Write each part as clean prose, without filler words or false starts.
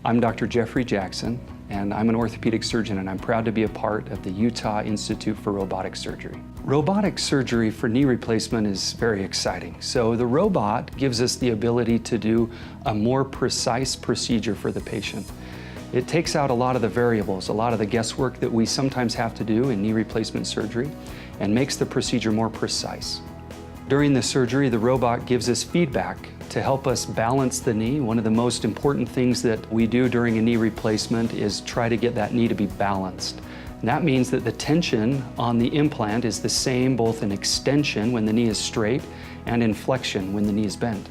I'm Dr. Jeffrey Jackson, and I'm an orthopedic surgeon, and I'm proud to be a part of the Utah Institute for Robotic Surgery. Robotic surgery for knee replacement is very exciting. So the robot gives us the ability to do a more precise procedure for the patient. It takes out a lot of the variables, a lot of the guesswork that we sometimes have to do in knee replacement surgery, and makes the procedure more precise. During the surgery, the robot gives us feedback to help us balance the knee. One of the most important things that we do during a knee replacement is try to get that knee to be balanced. And that means that the tension on the implant is the same both in extension when the knee is straight and in flexion when the knee is bent.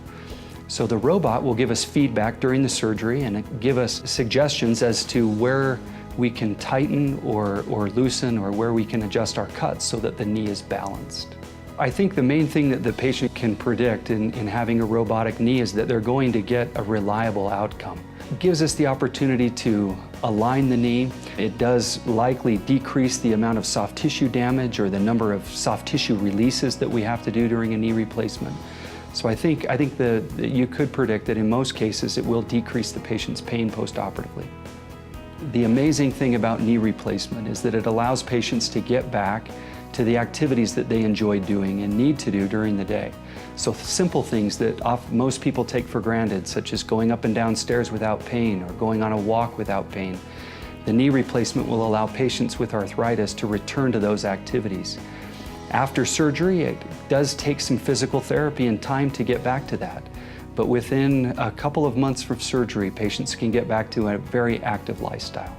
So the robot will give us feedback during the surgery and give us suggestions as to where we can tighten or loosen, or where we can adjust our cuts so that the knee is balanced. I think the main thing that the patient can predict in having a robotic knee is that they're going to get a reliable outcome. It gives us the opportunity to align the knee. It does likely decrease the amount of soft tissue damage or the number of soft tissue releases that we have to do during a knee replacement. So I think that you could predict that in most cases it will decrease the patient's pain post-operatively. The amazing thing about knee replacement is that it allows patients to get back to the activities that they enjoy doing and need to do during the day. So simple things that most people take for granted, such as going up and down stairs without pain or going on a walk without pain. The knee replacement will allow patients with arthritis to return to those activities. After surgery, it does take some physical therapy and time to get back to that. But within a couple of months from surgery, patients can get back to a very active lifestyle.